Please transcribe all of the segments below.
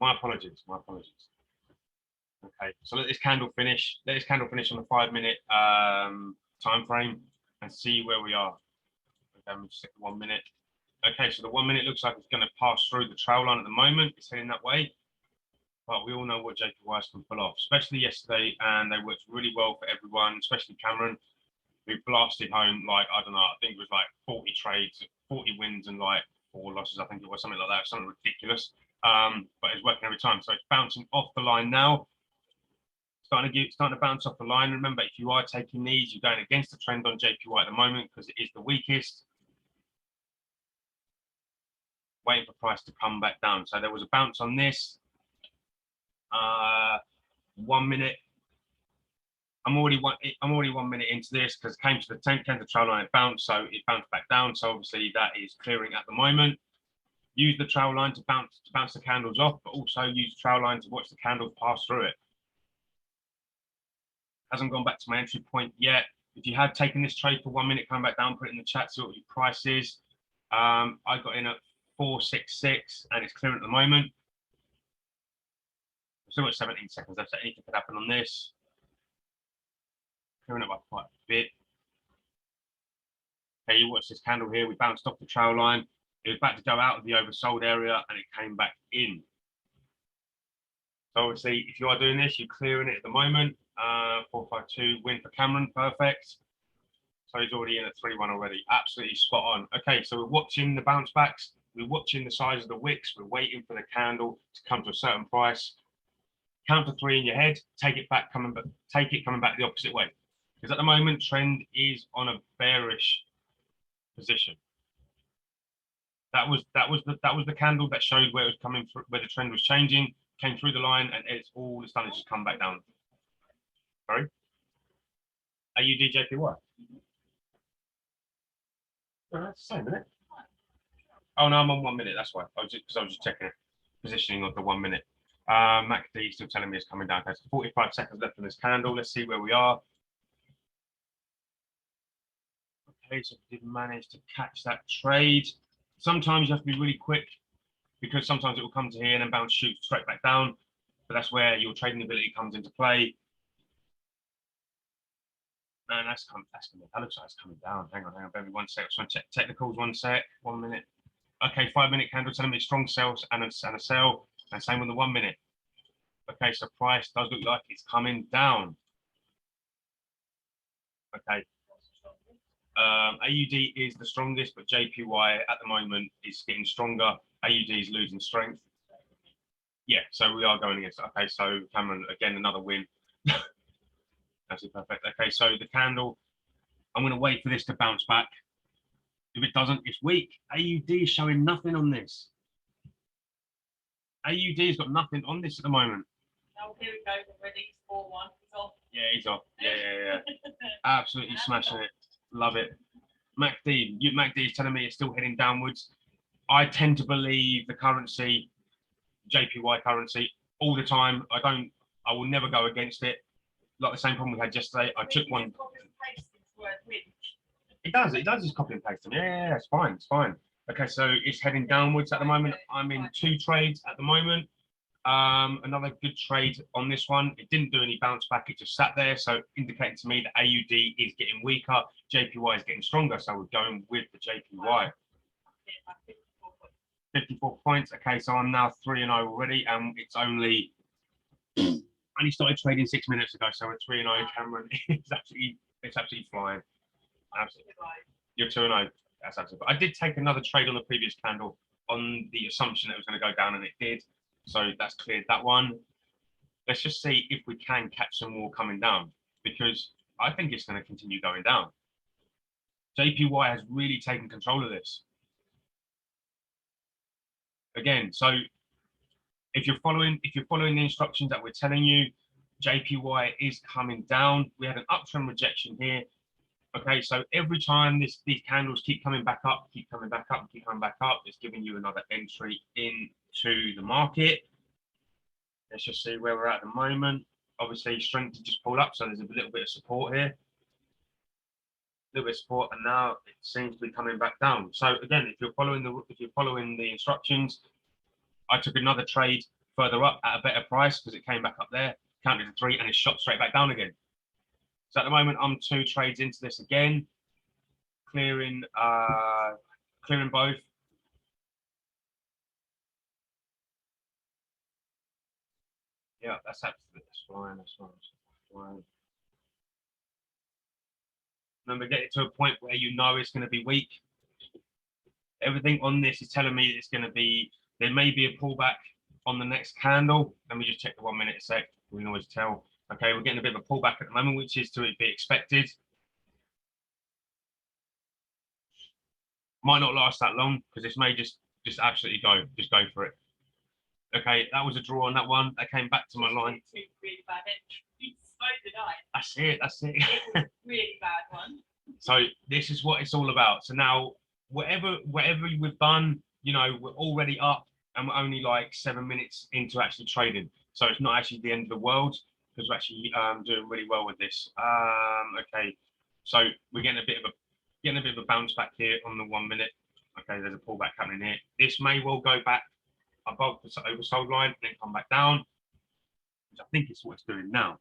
My apologies. My apologies. Okay, so let this candle finish. Let this candle finish on the 5-minute time frame and see where we are. Okay, we'll just stick 1 minute. Okay, so the 1 minute looks like it's going to pass through the trail line at the moment. It's heading that way. But we all know what JPYs can pull off, especially yesterday, and they worked really well for everyone, especially Cameron, who blasted home like, I don't know, I think it was like 40 trades, 40 wins and like 4 losses. I think it was something like that, something ridiculous. But it's working every time. So it's bouncing off the line now. Starting to bounce off the line. Remember, if you are taking these, you're going against the trend on JPY at the moment because it is the weakest. Waiting for price to come back down. So there was a bounce on this. 1 minute. I'm already 1 minute into this because it came to the 10th trail line, it bounced, so it bounced back down. So obviously that is clearing at the moment. Use the trail line to bounce the candles off, but also use the trail line to watch the candles pass through it. Hasn't gone back to my entry point yet. If you had taken this trade for 1 minute, come back down, put it in the chat, see what your price is. I got in at 466 and it's clearing at the moment. Still got 17 seconds left, so anything could happen on this. Clearing up by quite a bit. Okay, you watch this candle here. We bounced off the trail line. It was about to go out of the oversold area and it came back in. So obviously, if you are doing this, you're clearing it at the moment. 452 win for Cameron, perfect. So he's already in at 3-1 already. Absolutely spot on. Okay, so we're watching the bounce backs. We're watching the size of the wicks. We're waiting for the candle to come to a certain price. Count to 3 in your head. Take it back, coming back the opposite way. Because at the moment, trend is on a bearish position. That was the candle that showed where it was coming through, where the trend was changing, came through the line, and it's all it's done is just come back down. Sorry. AUD JPY. Oh, that's the same, isn't it? Oh no, I'm on 1 minute. That's why. I was just checking it. Positioning of the 1 minute. MACD still telling me it's coming down. Okay, so 45 seconds left on this candle. Let's see where we are. Okay, so we did manage to catch that trade. Sometimes you have to be really quick because sometimes it will come to here and then bounce, shoot straight back down. But that's where your trading ability comes into play. And that looks like it's coming down. Hang on, baby, 1 sec. Just want to check technicals. 1 sec, 1 minute. Okay, 5 minute candle telling me strong sales and a sell, and same with the 1 minute. Okay, so price does look like it's coming down. Okay. AUD is the strongest, but JPY at the moment is getting stronger. AUD is losing strength. Yeah, so we are going against. Okay, so Cameron again, another win. That's perfect. Okay, so the candle, I'm going to wait for this to bounce back. If it doesn't, it's weak. AUD is showing nothing on this. AUD has got nothing on this at the moment. Oh, here we go. Already 4-1. He's off. Yeah, he's off. Yeah. Absolutely smashing it. Love it. MACD is telling me it's still heading downwards. I tend to believe the currency, JPY currency, all the time. I will never go against it. Like the same problem we had yesterday. I took one. It does just copy and paste them. Yeah, it's fine. Okay, so it's heading downwards at the moment. I'm in 2 trades at the moment. Another good trade on this one. It didn't do any bounce back. It just sat there. So indicating to me that AUD is getting weaker. JPY is getting stronger. So we're going with the JPY. 54 points. Okay, so I'm now 3-0 already. And it's only started trading 6 minutes ago. So we're 3-0. Cameron it's absolutely flying. Absolutely. You're 2-0. That's absolutely. I did take another trade on the previous candle on the assumption that it was going to go down, and it did. So that's cleared that one. Let's just see if we can catch some more coming down, because I think it's going to continue going down. JPY has really taken control of this. Again, so if you're following the instructions that we're telling you, JPY is coming down. We had an uptrend rejection here. Okay, so every time these candles keep coming back up, keep coming back up, it's giving you another entry into the market. Let's just see where we're at the moment. Obviously, strength to just pull up, so there's a little bit of support here. A little bit of support, and now it seems to be coming back down. So again, if you're following the instructions, I took another trade further up at a better price because it came back up there, counted to 3, and it shot straight back down again. So at the moment, I'm 2 trades into this again, clearing both. Yeah, that's absolutely fine. That's fine. Remember, get it to a point where you know it's going to be weak. Everything on this is telling me it's going to be, there may be a pullback on the next candle. Let me just check the 1 minute a sec. We can always tell. Okay, we're getting a bit of a pullback at the moment, which is to be expected. Might not last that long because this may just absolutely go for it. Okay, that was a draw on that one. I came back to my line. Really bad entry. So did I. That's it. That's it. It was a really bad one. So this is what it's all about. So now, whatever we've done, you know, we're already up, and we're only like 7 minutes into actually trading. So it's not actually the end of the world because we're actually doing really well with this. Okay, so we're getting a bit of a bounce back here on the 1 minute. Okay, there's a pullback happening here. This may well go back above the oversold line and then come back down, which I think is what it's doing now.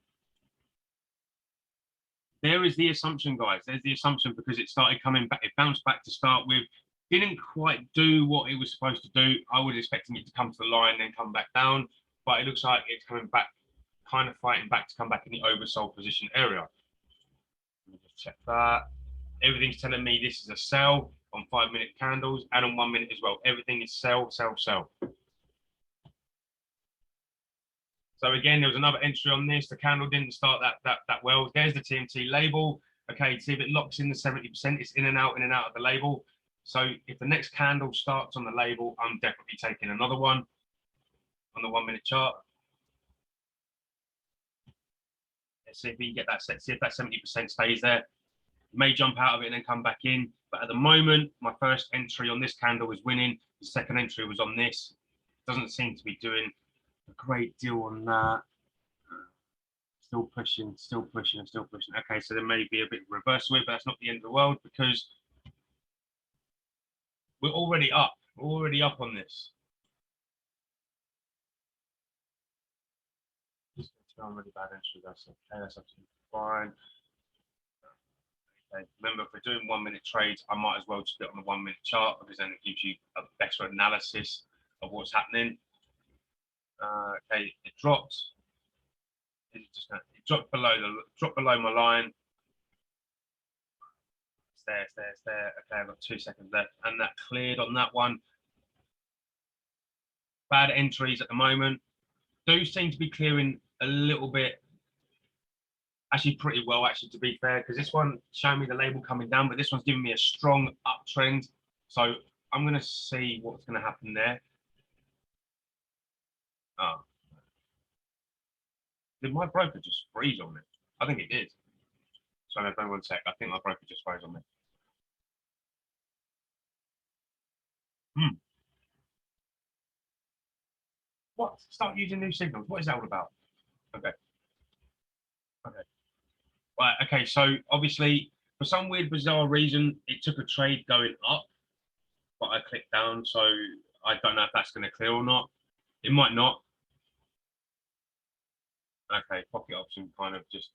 There is the assumption, guys. There's the assumption because it started coming back. It bounced back to start with. Didn't quite do what it was supposed to do. I was expecting it to come to the line, then come back down. But it looks like it's coming back, kind of fighting back to come back in the oversold position area. Let me just check that. Everything's telling me this is a sell on 5 minute candles and on 1 minute as well. Everything is sell, sell, sell. So again, there was another entry on this. The candle didn't start that well. There's the TMT label. Okay, see if it locks in the 70%, it's in and out of the label. So if the next candle starts on the label, I'm definitely taking another one on the 1 minute chart. Let's see if we can get that set. See if that 70% stays there. May jump out of it and then come back in. But at the moment, my first entry on this candle was winning. The second entry was on this. Doesn't seem to be doing a great deal on that. Still pushing. Okay, so there may be a bit of reverse with, but that's not the end of the world because we're already up. We're already up on this. Just really bad entry. That's okay. That's absolutely fine. Okay. Remember, if we're doing 1 minute trades, I might as well just do it on the 1 minute chart because then it gives you a better analysis of what's happening. Okay, it dropped. It dropped below my line. It's there. Okay, I've got 2 seconds left, and that cleared on that one. Bad entries at the moment. Do seem to be clearing a little bit. Actually, pretty well, actually, to be fair, because this one showed me the label coming down, but this one's giving me a strong uptrend. So I'm going to see what's going to happen there. Oh. Did my broker just freeze on me? I think it did. So no, 1 sec. I think my broker just froze on me. What? Start using new signals. What is that all about? Okay. Right. Okay. So obviously, for some weird, bizarre reason, it took a trade going up, but I clicked down. So I don't know if that's going to clear or not. It might not. Okay. Pocket option kind of just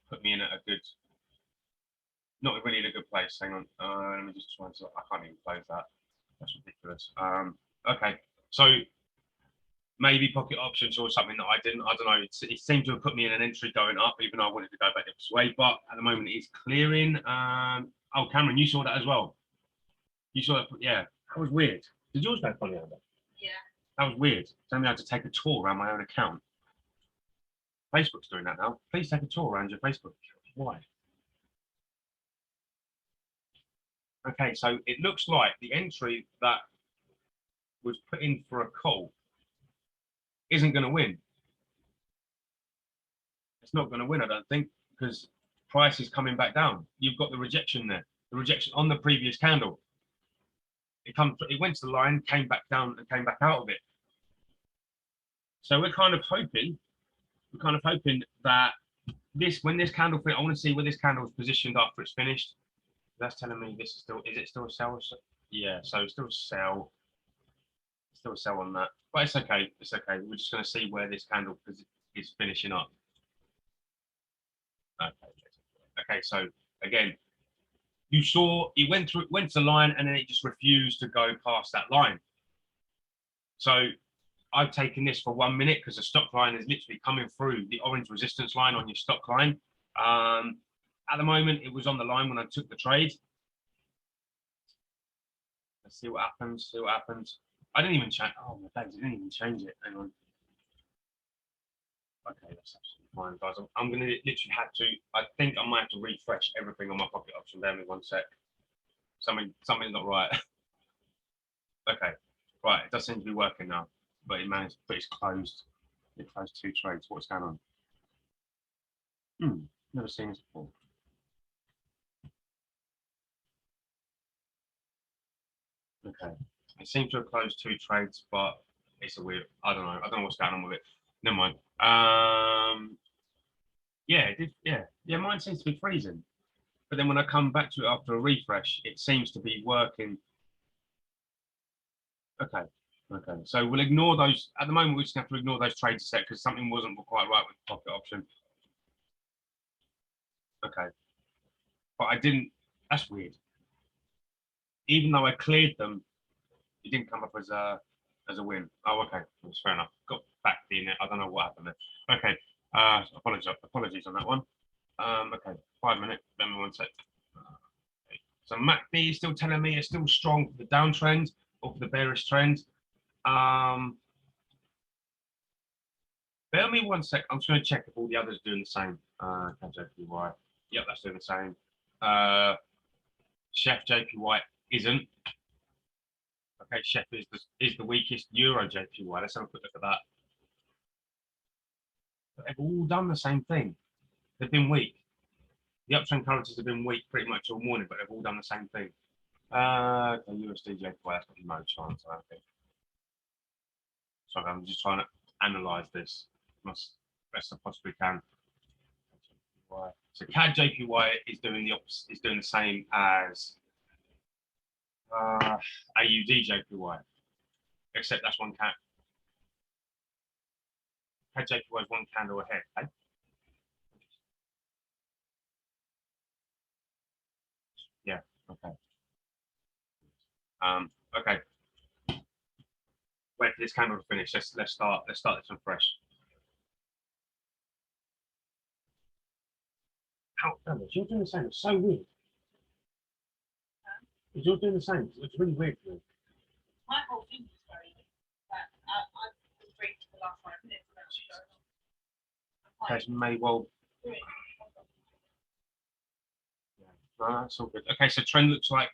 put me in at a good, not really in a good place. Hang on. Let me just try and. I can't even close that. That's ridiculous. Okay. So maybe pocket options or something that I didn't. I don't know. It seemed to have put me in an entry going up, even though I wanted to go back this way. But at the moment, it's clearing. Oh, Cameron, you saw that as well. You saw that? Yeah, that was weird. Did yours go funny over? Yeah. That was weird. Telling me I had to take a tour around my own account. Facebook's doing that now. Please take a tour around your Facebook. Why? Okay, so it looks like the entry that was put in for a call isn't going to win. It's not going to win, I don't think, because price is coming back down. You've got the rejection there, the rejection on the previous candle. It went to the line, came back down, and came back out of it. So we're kind of hoping that when this candle, I want to see where this candle is positioned after it's finished. That's telling me this is it still a sell? Yeah, so it's still a sell. Still sell on that, but it's okay. It's okay. We're just going to see where this candle is finishing up. Okay. Okay. So again, you saw it went to the line and then it just refused to go past that line. So I've taken this for 1 minute because the stock line is literally coming through the orange resistance line on your stock line. At the moment, it was on the line when I took the trade. Let's see what happens. See what happens. I didn't even change. Oh my days! I didn't even change it. Hang on. Okay, that's absolutely fine, guys. I'm gonna literally have to. I think I might have to refresh everything on my pocket option. Bear with me 1 sec. Something's not right. Okay, right. It does seem to be working now, but it's closed. It closed 2 trades. What's going on? Never seen this before. Okay. It seems to have closed 2 trades, but it's a weird. I don't know. I don't know what's going on with it. Never mind. Yeah, it did. Yeah. Mine seems to be freezing, but then when I come back to it after a refresh, it seems to be working. Okay. Okay. So we'll ignore those. At the moment, we just have to ignore those trades set because something wasn't quite right with the pocket option. Okay. But I didn't. That's weird. Even though I cleared them, it didn't come up as a win. Oh, okay. That's fair enough. Got back in it. I don't know what happened there. Okay. Apologies on that one. Okay. 5 minutes. Let me 1 sec. Okay. So MACD is still telling me it's still strong for the downtrend or for the bearish trend. Bear with me 1 sec. I'm just going to check if all the others are doing the same. JPY. Yep, that's doing the same. Chef JPY isn't. Okay, Chef is the weakest Euro JPY. Let's have a quick look at that. But they've all done the same thing. They've been weak. The uptrend currencies have been weak pretty much all morning, but they've all done the same thing. Okay, USD JPY, that's got no chance, I don't think. Sorry, I'm just trying to analyze this as best I possibly can. So CAD JPY is doing the opposite, is doing the same as AUD JPY, except that's one CAD. CAD JPY is 1 candle ahead. Eh? Yeah. Okay. Okay. Wait for this candle to finish. Let's start this one fresh. How you're doing the same? It's so weird. You're doing the same. It's really weird for me. My whole thing is very good. I've been drinking for the last 5 minutes. That may well. Yeah. No, that's all good. Okay, so trend looks like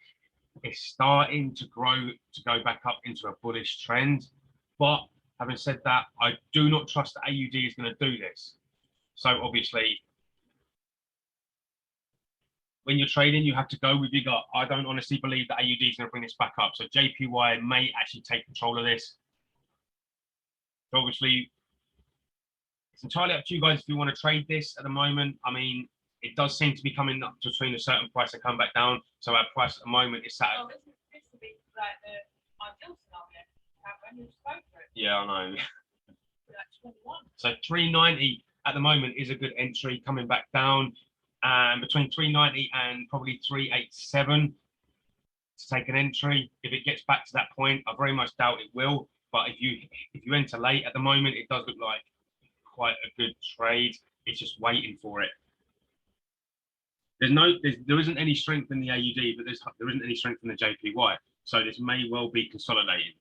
it's starting to grow to go back up into a bullish trend. But having said that, I do not trust that AUD is going to do this. So obviously, when you're trading, you have to go with your gut. I don't honestly believe that AUD is going to bring this back up. So JPY may actually take control of this. So obviously, it's entirely up to you guys if you want to trade this at the moment. I mean, it does seem to be coming up between a certain price and come back down. So our price at the moment is sat. Oh, this would be like the ideal scenario. When you spoke for it. Yeah, I know. Like 21. So 390 at the moment is a good entry coming back down. And between 390 and probably 387 to take an entry. If it gets back to that point, I very much doubt it will. But if you enter late at the moment, it does look like quite a good trade. It's just waiting for it. There isn't any strength in the AUD, but there isn't any strength in the JPY. So this may well be consolidating.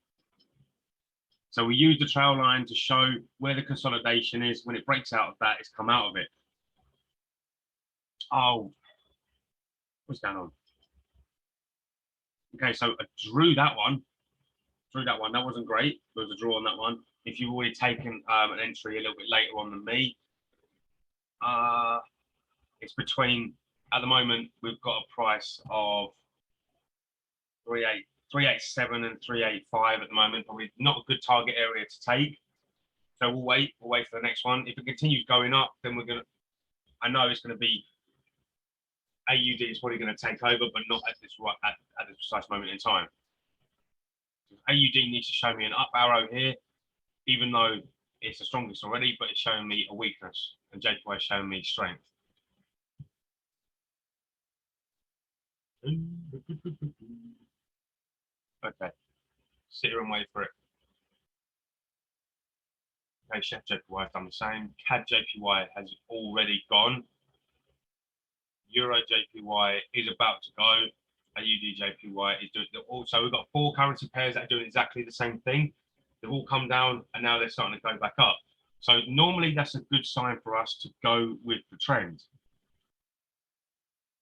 So we use the trail line to show where the consolidation is. When it breaks out of that, it's come out of it. Oh, what's going on? Okay, so I drew that one. That wasn't great. There was a draw on that one. If you've already taken an entry a little bit later on than me, it's between, at the moment, we've got a price of 387 and 385 at the moment. Probably not a good target area to take. So we'll wait for the next one. If it continues going up, then I know it's going to be, AUD is probably going to take over, but not at this precise moment in time. AUD needs to show me an up arrow here, even though it's the strongest already, but it's showing me a weakness, and JPY is showing me strength. Okay, sit here and wait for it. Okay, Chef JPY has done the same. CAD JPY has already gone. Euro JPY is about to go. AUD JPY is doing also. We've got 4 currency pairs that are doing exactly the same thing. They've all come down and now they're starting to go back up. So normally that's a good sign for us to go with the trend.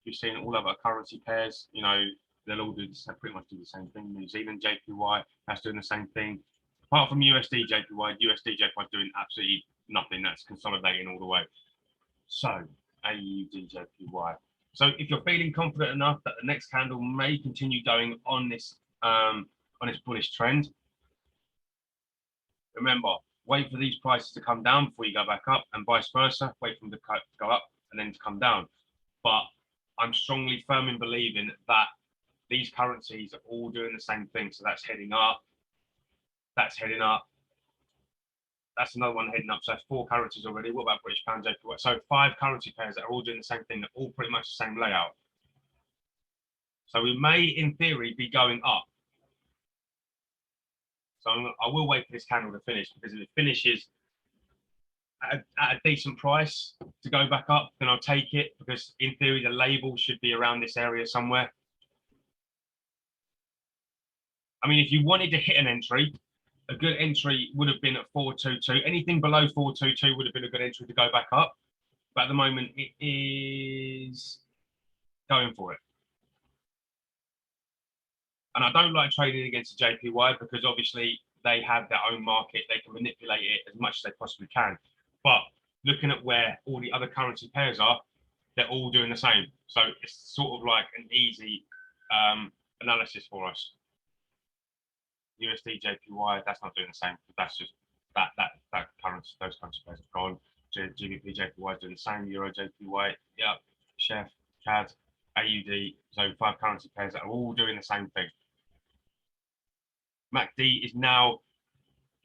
You've seen all other currency pairs, you know, they'll all do the same, pretty much do the same thing. New Zealand JPY, that's doing the same thing. Apart from USD JPY, USD JPY is doing absolutely nothing. That's consolidating all the way. So AUD JPY. So if you're feeling confident enough that the next candle may continue going on this bullish trend, remember, wait for these prices to come down before you go back up, and vice versa. Wait for them to go up and then to come down. But I'm strongly firm in believing that these currencies are all doing the same thing. So that's heading up. That's heading up. That's another one heading up. So that's 4 currencies already. What about British pound, JPY? So 5 currency pairs that are all doing the same thing. They're all pretty much the same layout. So we may, in theory, be going up. So I will wait for this candle to finish, because if it finishes at a decent price to go back up, then I'll take it, because in theory the label should be around this area somewhere. I mean, if you wanted to hit an entry, a good entry would have been at 422. Anything below 422 would have been a good entry to go back up. But at the moment, it is going for it. And I don't like trading against the JPY, because obviously they have their own market. They can manipulate it as much as they possibly can. But looking at where all the other currency pairs are, they're all doing the same. So it's sort of like an easy analysis for us. USD JPY, that's not doing the same. That's just that currency, those currency pairs have gone. GBP JPY is doing the same. Euro JPY, yeah. Chef, CAD, AUD. So 5 currency pairs that are all doing the same thing. MACD is now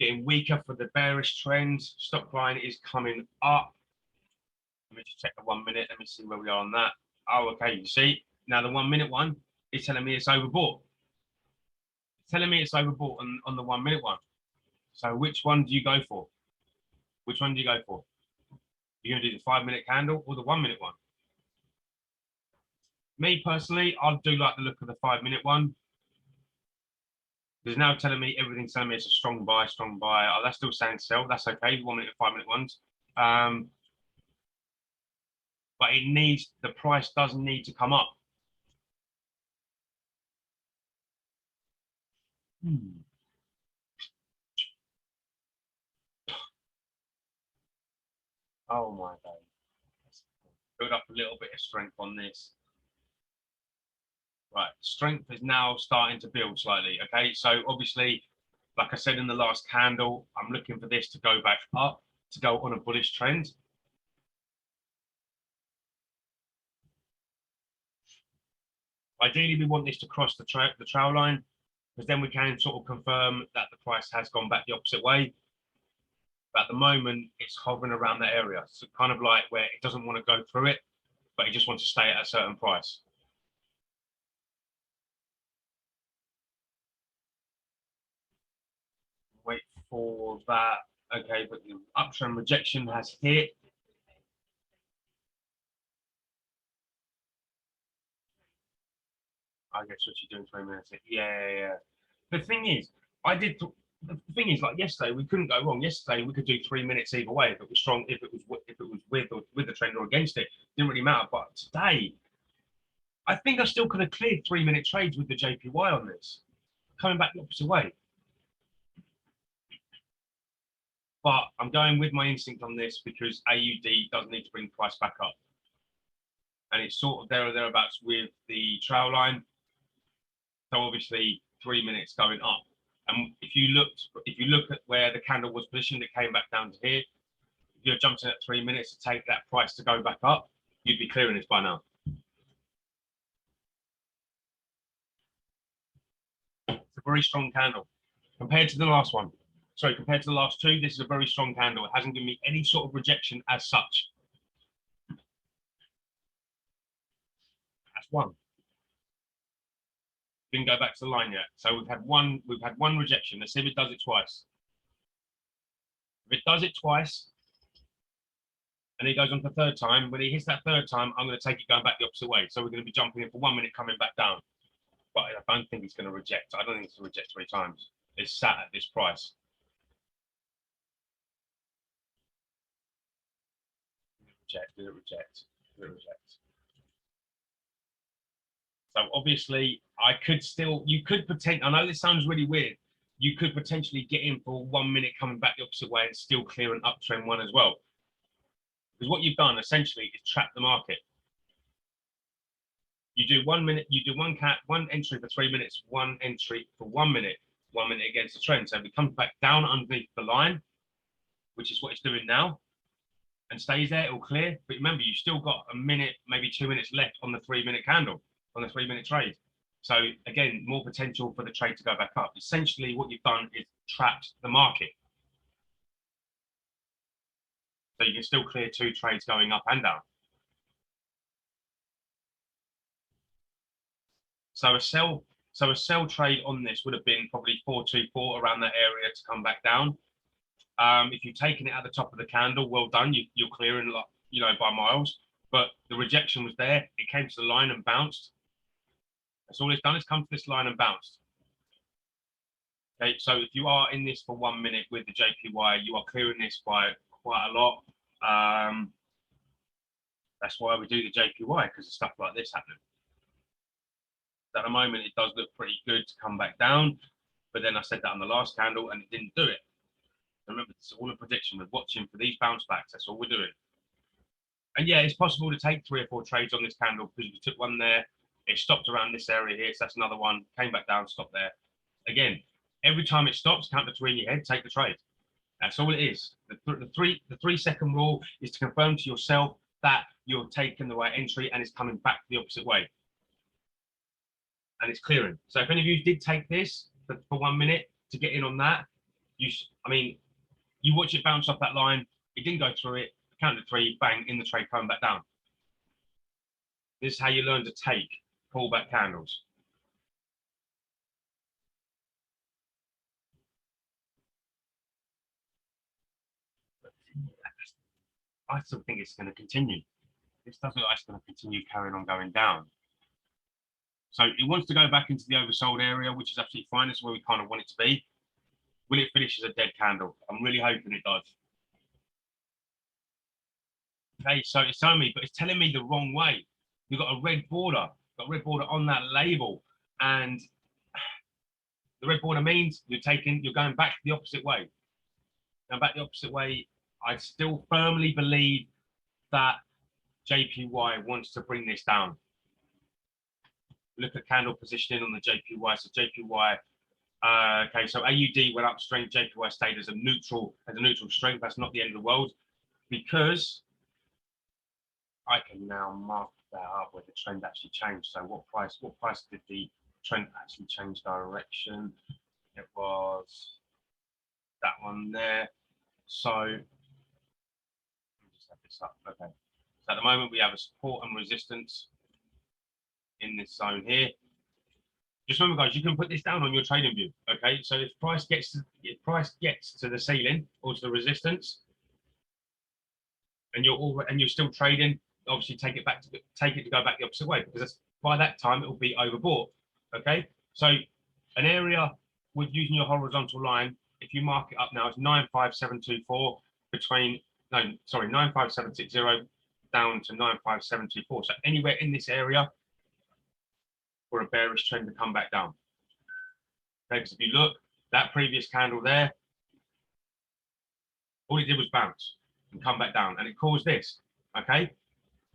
getting weaker for the bearish trend. Stock line is coming up. Let me just check the 1 minute. Let me see where we are on that. Oh, okay. You see, now the 1 minute one is telling me it's overbought. It's telling me it's overbought on the 1 minute one. So which one do you go for? Which one do you go for? You're going to do the 5 minute candle or the 1 minute one? Me personally, I'll do like the look of the 5 minute one. It's now telling me, everything's telling me it's a strong buy, strong buy. Oh, that's still saying sell. That's okay. 1 minute, 5 minute ones. But it needs, the price does need to come up. Oh my God. Build up a little bit of strength on this. Right, strength is now starting to build slightly. Okay, so obviously, like I said in the last candle, I'm looking for this to go back up, to go on a bullish trend. Ideally, we want this to cross the trail line, because then we can sort of confirm that the price has gone back the opposite way. But at the moment, it's hovering around that area. So kind of like where it doesn't want to go through it, but it just wants to stay at a certain price. Wait for that. Okay, but the uptrend rejection has hit. I guess what you're doing 20 minutes. Yeah. The thing is, the thing is, like yesterday, we couldn't go wrong. Yesterday, we could do 3 minutes either way if it was strong, if it was with the trend or against it. Didn't really matter. But today, I think I still could have cleared 3 minute trades with the JPY on this, coming back the opposite way. But I'm going with my instinct on this, because AUD does need to bring the price back up. And it's sort of there or thereabouts with the trail line. So obviously 3 minutes going up. And if you look at where the candle was positioned, it came back down to here. If you're jumping at 3 minutes to take that price to go back up, you'd be clearing this by now. It's a very strong candle. Compared to the last one, sorry, compared to the last two, this is a very strong candle. It hasn't given me any sort of rejection as such. That's one. Didn't go back to the line yet. So we've had one rejection. Let's see if it does it twice. If it does it twice, and he goes on for the third time, when he hits that third time, I'm going to take it going back the opposite way. So we're going to be jumping in for 1 minute, coming back down. But I don't think he's going to reject. I don't think it's going to reject 3 times. It's sat at this price. Did it reject? So obviously, you could potentially, I know this sounds really weird, you could potentially get in for 1 minute coming back the opposite way and still clear an uptrend one as well. Because what you've done essentially is trap the market. You do 1 minute, you do one entry for 3 minutes, one entry for 1 minute, 1 minute against the trend. So if it comes back down underneath the line, which is what it's doing now, and stays there, it'll clear. But remember, you've still got a minute, maybe 2 minutes left on the 3 minute candle, on the 3 minute trade. So again, more potential for the trade to go back up. Essentially, what you've done is trapped the market. So you can still clear 2 trades going up and down. So a sell trade on this would have been probably 424 around that area to come back down. If you've taken it at the top of the candle, well done. You're clearing, by miles. But the rejection was there. It came to the line and bounced. That's all it's done, is come to this line and bounced. Okay, so if you are in this for 1 minute with the JPY, you are clearing this by quite a lot. That's why we do the JPY, because of stuff like this happening. At the moment, it does look pretty good to come back down, but then I said that on the last candle and it didn't do it. Remember, it's all a prediction. We're watching for these bounce backs. That's all we're doing. And yeah, it's possible to take 3 or 4 trades on this candle, because you took one there, it stopped around this area here, so that's another one, came back down, stopped there. Again, every time it stops, count to 3 in your head, take the trade. That's all it is. The 3-second rule is to confirm to yourself that you're taking the right entry and it's coming back the opposite way. And it's clearing. So if any of you did take this for 1 minute to get in on that, you watch it bounce off that line, it didn't go through it, count to 3, bang, in the trade, coming back down. This is how you learn to take pullback candles. I still think it's going to continue. This doesn't look like it's going to continue carrying on going down. So it wants to go back into the oversold area, which is absolutely fine. That's where we kind of want it to be. Will it finish as a dead candle? I'm really hoping it does. Okay, so it's telling me, but it's telling me the wrong way. You've got a red border, on that label, and the red border means you're going back the opposite way. Now, back the opposite way, I still firmly believe that JPY wants to bring this down. Look at candle positioning on the JPY. So JPY, okay, so AUD went up strength, JPY stayed as a neutral strength. That's not the end of the world, because I can now mark that up where the trend actually changed. So what price did the trend actually change direction? It was that one there. So let me just have this up. Okay. So at the moment we have a support and resistance in this zone here. Just remember, guys, you can put this down on your trading view. Okay. So if price gets to the ceiling or to the resistance, and you're still trading, obviously take it to go back the opposite way, because by that time it will be overbought. Okay, so an area with using your horizontal line, if you mark it up now, it's 95724 95760 down to 95724. So anywhere in this area for a bearish trend to come back down. Okay, because if you look, that previous candle there, all it did was bounce and come back down, and it caused this. Okay,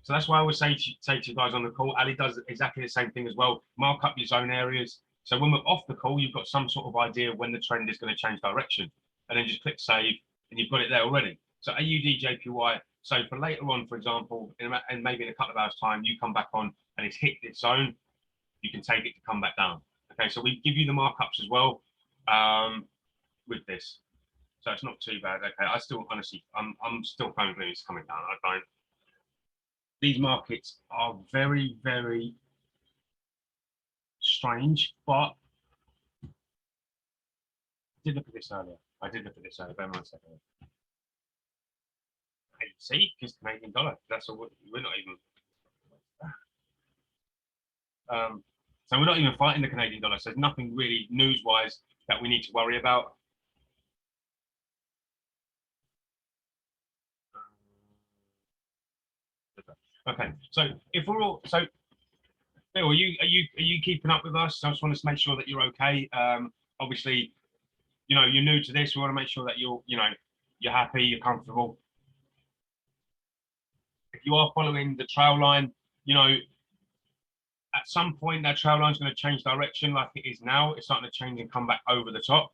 so that's why I always say to you guys on the call, Ali does exactly the same thing as well. Mark up your zone areas, so when we're off the call, you've got some sort of idea when the trend is going to change direction, and then just click save, and you've got it there already. So AUD JPY. So for later on, for example, and maybe in a couple of hours time, you come back on and it's hit this zone, you can take it to come back down. Okay, so we give you the markups as well. with this. So it's not too bad. Okay, I still honestly, I'm still thinking it's coming down. I don't. These markets are very, very strange, but I did look at this earlier. I did look at this earlier. Bear in mind a second. Hey, see, because Canadian dollar. That's all. We're not even. So we're not even fighting the Canadian dollar. So there's nothing really news-wise that we need to worry about. Okay, so if we're all Bill, are you keeping up with us? I just want to make sure that you're okay. Obviously, you're new to this. We want to make sure that you're happy, you're comfortable. If you are following the trail line, at some point that trail line is going to change direction like it is now. It's starting to change and come back over the top.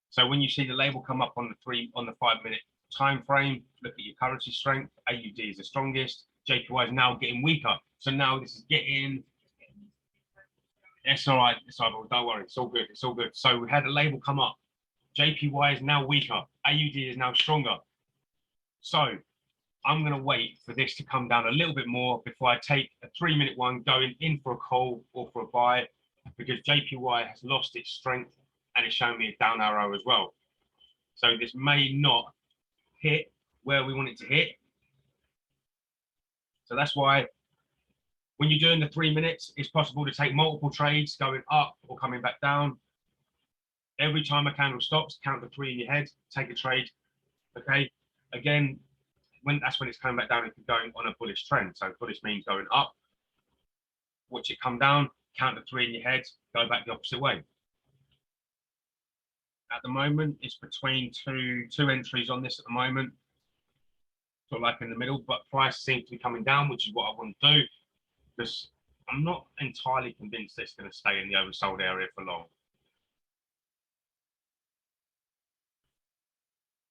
So when you see the label come up on the 5 minute time frame, look at your currency strength. AUD is the strongest. JPY is now getting weaker. So now this is getting. It's all right. It's all right. Don't worry. It's all good. It's all good. So we had a label come up. JPY is now weaker. AUD is now stronger. So I'm going to wait for this to come down a little bit more before I take a 3 minute one going in for a call or for a buy, because JPY has lost its strength and it's showing me a down arrow as well. So this may not hit where we want it to hit. So that's why when you're doing the 3 minutes, it's possible to take multiple trades going up or coming back down. Every time a candle stops, count the 3 in your head, take a trade. Okay. Again, that's when it's coming back down, if you're going on a bullish trend. So bullish means going up, watch it come down, count the 3 in your head, go back the opposite way. At the moment, it's between two entries on this at the moment, sort of like in the middle, but price seems to be coming down, which is what I want to do, because I'm not entirely convinced it's going to stay in the oversold area for long.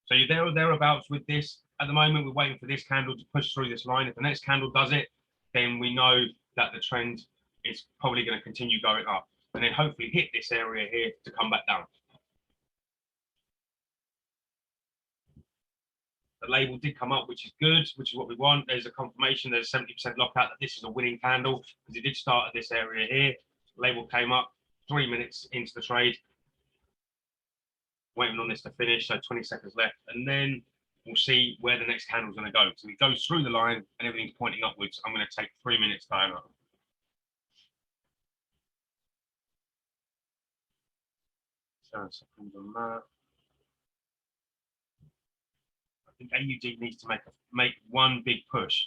So you're there or thereabouts with this. At the moment, we're waiting for this candle to push through this line. If the next candle does it, then we know that the trend is probably going to continue going up, and then hopefully hit this area here to come back down. The label did come up, which is good, which is what we want. There's a confirmation, there's a 70% lockout that this is a winning candle, because it did start at this area here. Label came up 3 minutes into the trade. Waiting on this to finish, so 20 seconds left, and then we'll see where the next candle is going to go. So it goes through the line and everything's pointing upwards. I'm going to take 3 minutes timer. Seconds on that. I think AUD needs to make one big push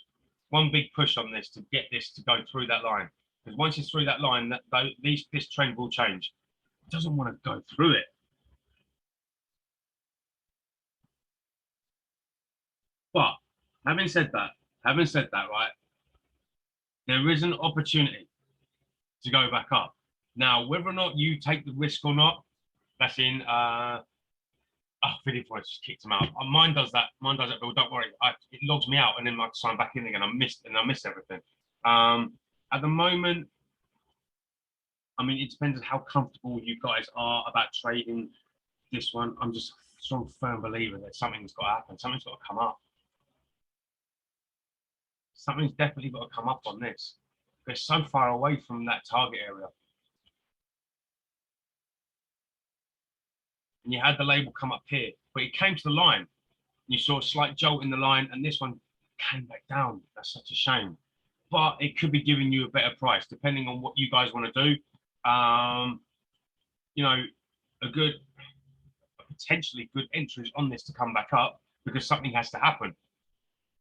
on this to get this to go through that line. Because once it's through that line, this trend will change. It doesn't want to go through it. But having said that, right, there is an opportunity to go back up. Now, whether or not you take the risk or not, that's in video voice just kicked him out. Mine does that. Mine does it, but don't worry. It logs me out and then I sign back in again. I miss everything. At the moment, I mean, it depends on how comfortable you guys are about trading this one. I'm just a strong, firm believer that something's got to happen. Something's got to come up. Something's definitely got to come up on this. They're so far away from that target area. And you had the label come up here, but it came to the line. You saw a slight jolt in the line, and this one came back down. That's such a shame. But it could be giving you a better price, depending on what you guys want to do. Potentially good entries on this to come back up, because something has to happen.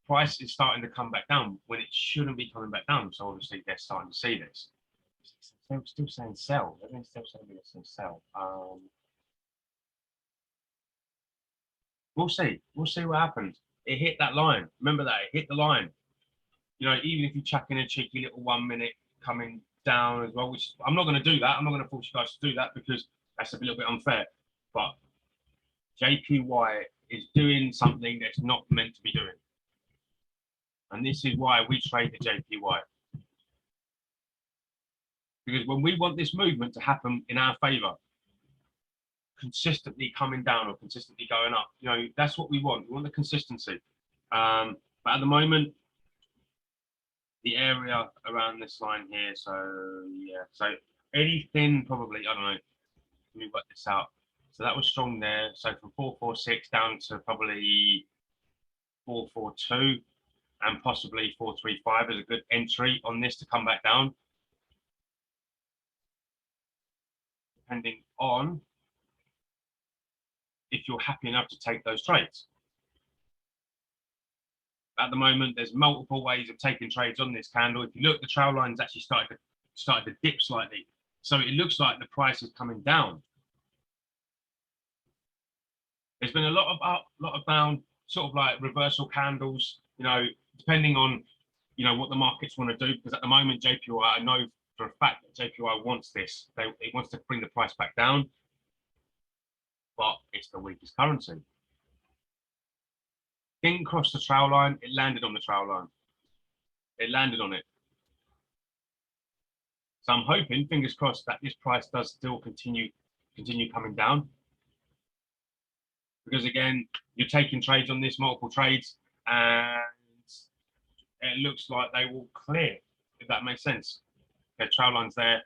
Price is starting to come back down when it shouldn't be coming back down. So obviously they're starting to see this. They're still saying sell. They're still saying sell. We'll see. We'll see what happens. It hit that line. Remember that. It hit the line. Even if you chuck in a cheeky little 1 minute coming down as well, which I'm not going to do that. I'm not going to force you guys to do that, because that's a little bit unfair. But JPY is doing something that's not meant to be doing. And this is why we trade the JPY. Because when we want this movement to happen in our favor, consistently coming down or consistently going up. You know, that's what we want. We want the consistency. But at the moment, the area around this line here, so yeah, so anything probably, I don't know, let me work this out. So that was strong there. So from 446 down to probably 442 and possibly 435 is a good entry on this to come back down. Depending on if you're happy enough to take those trades. At the moment, there's multiple ways of taking trades on this candle. If you look, the trail line's actually started to dip slightly. So it looks like the price is coming down. There's been a lot of up, lot of down, sort of like reversal candles, you know, depending on, you know, what the markets want to do. Because at the moment, JPY, I know for a fact that JPY wants this. It wants to bring the price back down, but it's the weakest currency. Didn't cross the trail line. It landed on the trail line. It landed on it. So I'm hoping, fingers crossed, that this price does still continue coming down. Because again, you're taking trades on this, multiple trades, and it looks like they will clear, if that makes sense. Okay, trail line's there.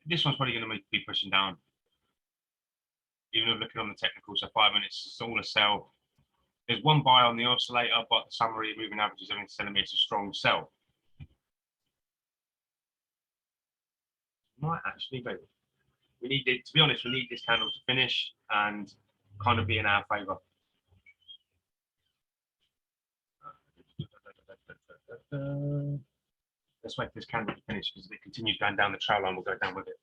This one's probably gonna be pushing down. Even if looking on the technical, so 5 minutes, it's all a sell. There's one buy on the oscillator, but the summary moving average is only telling me it's a strong sell. Might actually be. We need it, to be honest, we need this candle to finish and kind of be in our favor. Let's wait for this candle to finish, because if it continues going down the trail line, we'll go down with it.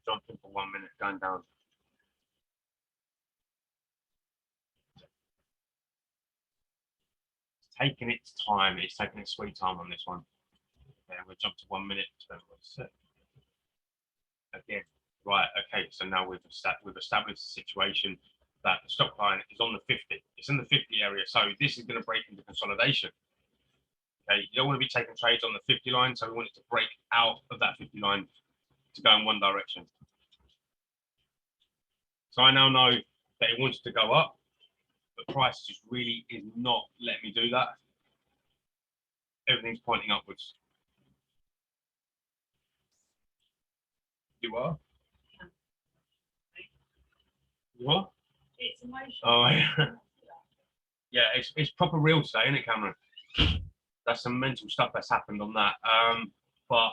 Jumping for 1 minute, going down. It's taking its time. It's taking its sweet time on this one. Okay, we'll jump to 1 minute. Again, right? Okay, so now we've established the situation that the stock line is on the 50. It's in the 50 area, so this is going to break into consolidation. Okay, you don't want to be taking trades on the 50 line, so we want it to break out of that 50 line to go in one direction. So I now know that it wants to go up, but price just really is not letting me do that. Everything's pointing upwards. You are? You are? It's emotional. Oh, yeah. Yeah, it's proper real today, isn't it, Cameron? That's some mental stuff that's happened on that. But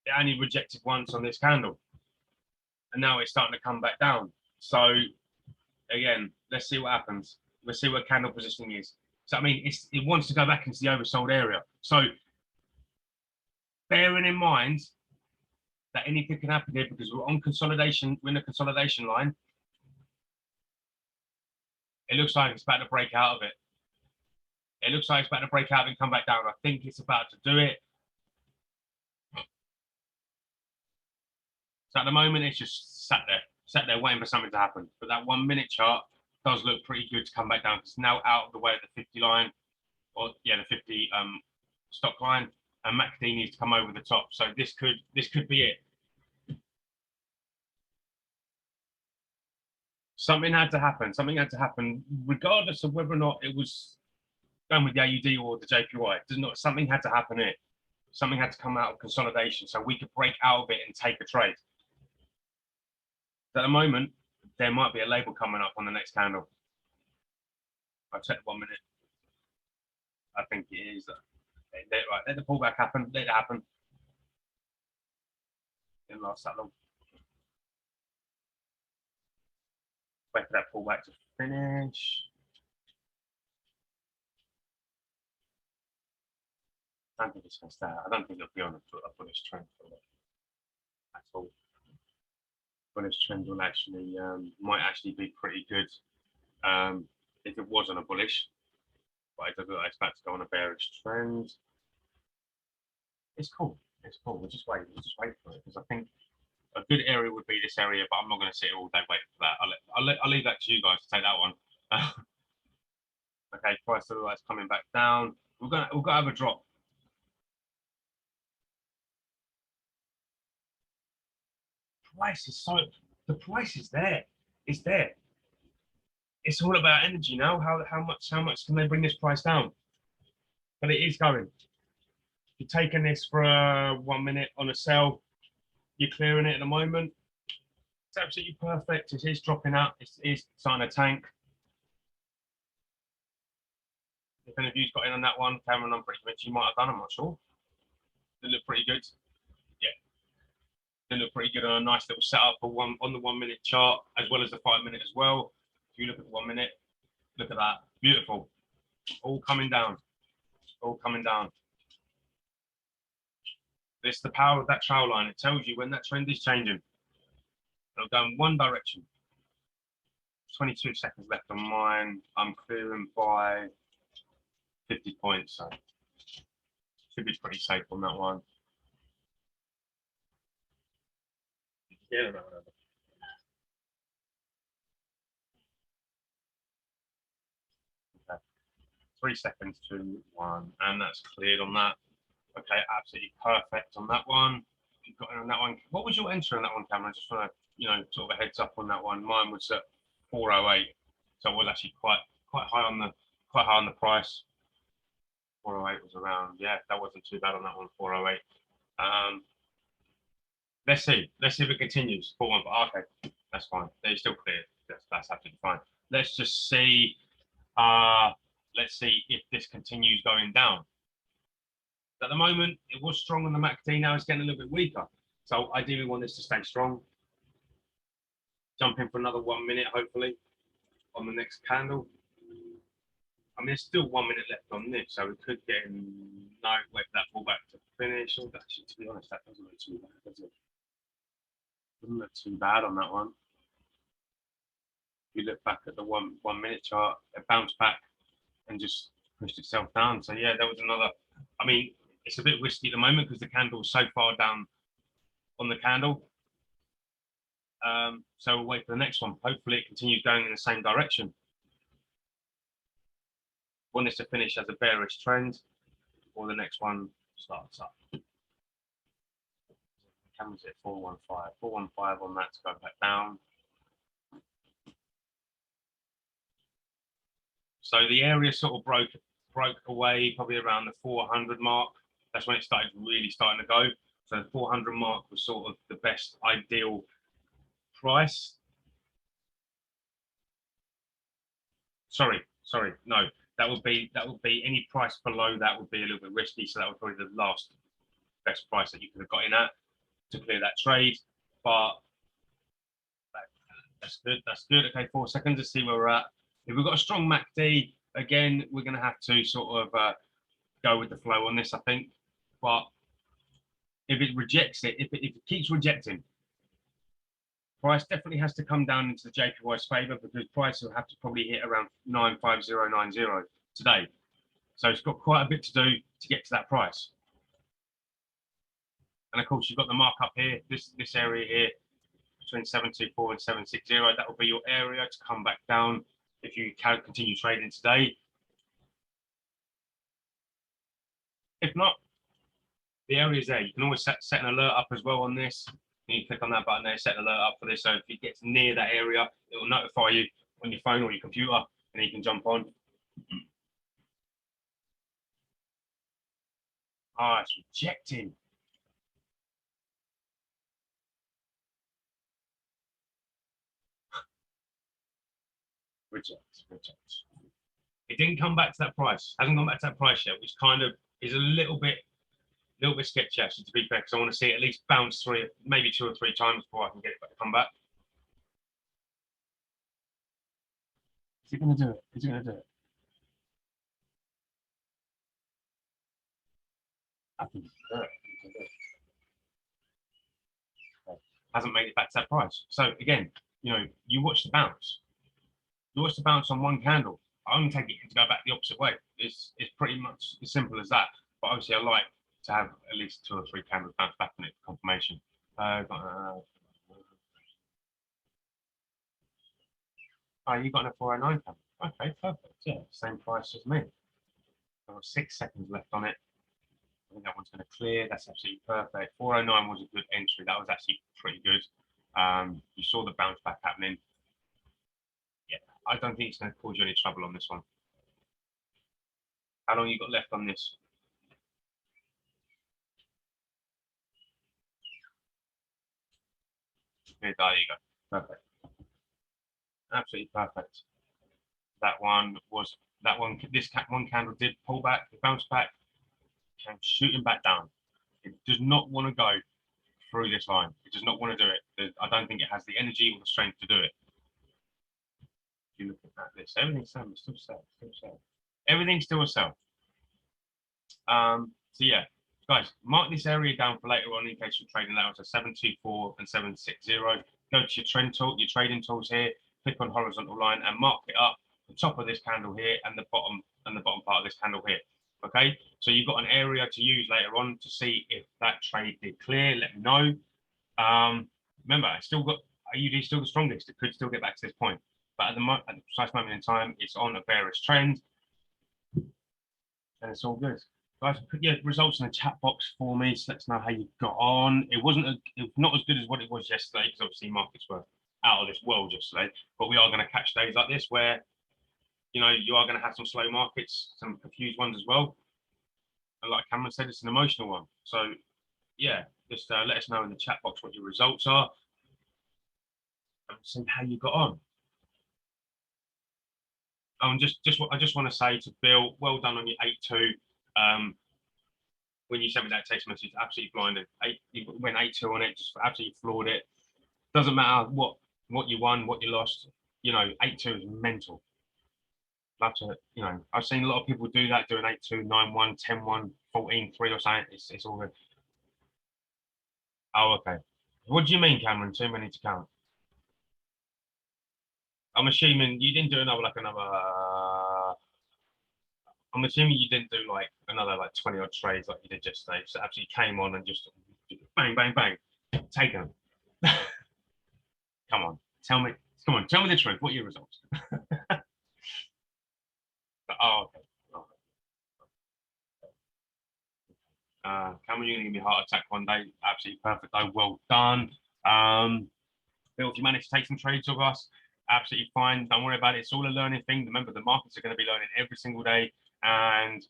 it only rejected once on this candle, and now it's starting to come back down. So again, let's see what happens. Let's see where candle positioning is. So I mean, it wants to go back into the oversold area. So bearing in mind that anything can happen here, because we're on consolidation, we're in a consolidation line. It looks like it's about to break out of it. It looks like it's about to break out and come back down. I think it's about to do it. So at the moment, it's just sat there waiting for something to happen. But that 1 minute chart does look pretty good to come back down. It's now out of the way of the 50 line, or yeah, the 50 stock line, and MACD needs to come over the top. So this could be it. Something had to happen. Something had to happen, regardless of whether or not it was going with the AUD or the JPY. Something had to happen here. Something had to come out of consolidation so we could break out of it and take a trade. At the moment, there might be a label coming up on the next candle. I've set 1 minute. I think it is. Right, let the pullback happen. Let it happen. Didn't last that long. Wait for that pullback to finish. I don't think it's going to stay. I don't think it'll be on a bullish trend for it at all. Bullish trend will actually might actually be pretty good if it was on a bullish, but it doesn't look like it's about to go on a bearish trend. It's cool. It's cool. We'll just wait. We'll just wait for it, because I think a good area would be this area, but I'm not going to sit all day waiting for that. I'll leave that to you guys to take that one. Okay, price looks like it's coming back down. We're gonna have a drop. price is so, the price is there. It's there. It's all about energy now. How much can they bring this price down? But it is going. You're taking this for 1 minute on a sell. You're clearing it at the moment. It's absolutely perfect. It is dropping out. It is starting to tank. If any of you's got in on that one, Cameron, I'm pretty convinced you might have done. I'm not sure. They look pretty good. Yeah, they look pretty good on a nice little setup for one on the 1 minute chart, as well as the 5 minute as well. If you look at the 1 minute, look at that. Beautiful. All coming down. All coming down. This is the power of that trail line. It tells you when that trend is changing. It'll go in one direction. 22 seconds left on mine. I'm clearing by 50 points, so should be pretty safe on that one. Yeah, no. 3 seconds, 2, 1, and that's cleared on that. Okay, absolutely perfect on that one. If you've got in on that one, what was your entry on that one, Cameron? Just want to, sort of a heads up on that one. Mine was at 408, so it was actually quite high on the price. 408 was around, yeah, that wasn't too bad on that one. 408. Let's see if it continues. 4-1, but okay, that's fine. They're still clear. That's absolutely fine. Let's just see. Let's see if this continues going down. At the moment, it was strong on the MACD. Now it's getting a little bit weaker. So ideally, we want this to stay strong. Jump in for another 1 minute, hopefully, on the next candle. I mean, there's still 1 minute left on this, so we could get in. No, wait for that pullback to finish. Oh, actually, to be honest, that doesn't look too bad, does it? Doesn't look too bad on that one. If you look back at the one minute chart, it bounced back and just pushed itself down. So yeah, that was another. I mean, it's a bit risky at the moment because the candle's so far down on the candle. So we'll wait for the next one. Hopefully, it continues going in the same direction. Want this to finish as a bearish trend, or the next one starts up. Cameron's at 415. 415 on that to go back down. So the area sort of broke away probably around the 400 mark. That's when it started really starting to go. So the 400 mark was sort of the best ideal price. Sorry, no. That would be any price below that would be a little bit risky. So that would probably be the last best price that you could have got in at to clear that trade. But that's good. That's good. Okay, 4 seconds to see where we're at. If we've got a strong MACD, again, we're going to have to sort of go with the flow on this, I think. But if it rejects it, if it keeps rejecting, price definitely has to come down into the JPY's favor because price will have to probably hit around 95090 today. So it's got quite a bit to do to get to that price. And of course, you've got the markup here, this area here between 724 and 760. That will be your area to come back down if you can continue trading today. If not, the area is there. You can always set an alert up as well on this. And you click on that button there, set an alert up for this. So if it gets near that area, it will notify you on your phone or your computer, and then you can jump on. Ah, it's rejecting. Reject. It didn't come back to that price. Hasn't gone back to that price yet, which kind of is a little bit sketchy, actually, to be fair, because I want to see it at least bounce 3, maybe 2 or 3 times before I can get it back to come back. Is it going to do it? Is it going to do it? I think it's going to do it. Hasn't made it back to that price. So again, you watch the bounce. You watch the bounce on one candle. I only take it to go back the opposite way. It's pretty much as simple as that. But obviously, I like to have at least 2 or 3 candles bounce back on it for confirmation. Oh, you got a 409 candle. Okay, perfect. Yeah, same price as me. I've got 6 seconds left on it. I think that one's going to clear. That's absolutely perfect. 409 was a good entry. That was actually pretty good. You saw the bounce back happening. Yeah, I don't think it's going to cause you any trouble on this one. How long you got left on this? Yeah, there you go. Perfect. Absolutely perfect. That one, this one candle did pull back, it bounced back, came shooting back down. It does not want to go through this line. It does not want to do it. I don't think it has the energy or the strength to do it. If you look at this, everything's still sell, still sell. Everything's still a sell. So yeah, guys, mark this area down for later on in case you're trading levels at 724 and 760. Go to your trend tool, your trading tools here, click on horizontal line and mark it up the top of this candle here and the bottom part of this candle here. Okay, so you've got an area to use later on to see if that trade did clear. Let me know. Remember, I still got AUD still the strongest. It could still get back to this point, but at the precise moment in time, it's on a bearish trend, and it's all good. Guys, put your results in the chat box for me. So let us know how you got on. It was not as good as what it was yesterday because obviously markets were out of this world yesterday. But we are going to catch days like this where you are going to have some slow markets, some confused ones as well. And like Cameron said, it's an emotional one. So yeah, just let us know in the chat box what your results are and see how you got on. I just want to say to Bill, well done on your 8-2. When you sent me that text message, absolutely blinded. You went 8-2 on it, just absolutely floored it. Doesn't matter what you won, what you lost. 8-2 is mental. Love to, I've seen a lot of people do that, doing 8-2, 9-1, 10-1, 14-3 or something. It's all good. Oh, okay. What do you mean, Cameron? Too many to count? I'm assuming you didn't do another. I'm assuming you didn't do another 20 odd trades like you did yesterday. So actually came on and just bang, bang, bang, take them. Come on, tell me the truth. What are your results? Oh, okay. Cameron, you're gonna give me a heart attack one day. Absolutely perfect though. Well done. Bill, if you manage to take some trades with us, absolutely fine. Don't worry about it. It's all a learning thing. Remember, the markets are going to be learning every single day. And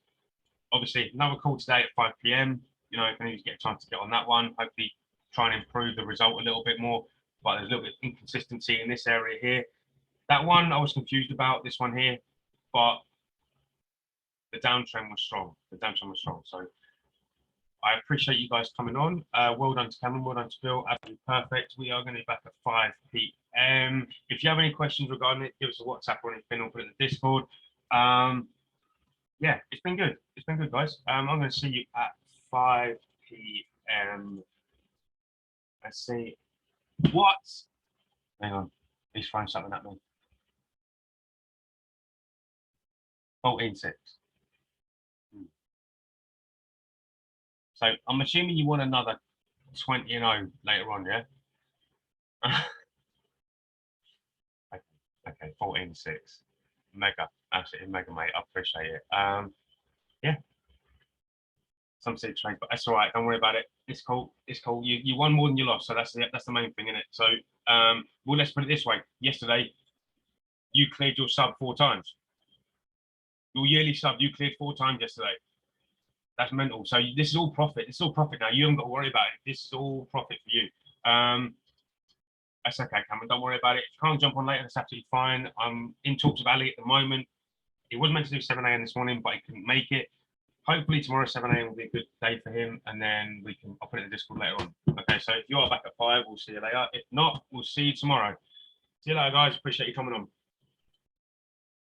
obviously, another call today at 5 p.m. If you get a chance to get on that one, hopefully try and improve the result a little bit more. But there's a little bit of inconsistency in this area here. That one I was confused about, this one here, but the downtrend was strong. So I appreciate you guys coming on. Well done to Cameron, well done to Bill. Absolutely perfect. We are going to be back at 5 p.m. If you have any questions regarding it, give us a WhatsApp or anything, or put it in the Discord. Yeah, it's been good. It's been good, guys. I'm going to see you at 5 p.m. Let's see. What? Hang on. He's throwing something at me. 14-6. So I'm assuming you want another 20-0 later on, yeah? Okay, 14-6. Mega, absolutely mega, mate. I appreciate it. Yeah. Some silly trades, but that's all right. Don't worry about it. It's cool. It's cool. You won more than you lost, so that's the main thing, isn't it? So, well, let's put it this way. Yesterday, you cleared your sub 4 times. Your yearly sub, you cleared 4 times yesterday. That's mental. So this is all profit. It's all profit now. You haven't got to worry about it. This is all profit for you. That's okay, Cameron. Don't worry about it. If you can't jump on later, that's absolutely fine. I'm in talks with Ali at the moment. He was meant to do 7 a.m. this morning, but he couldn't make it. Hopefully tomorrow 7 a.m. will be a good day for him, and then I'll put it in the Discord later on. Okay, so if you are back at 5, we'll see you later. If not, we'll see you tomorrow. See you later, guys. Appreciate you coming on.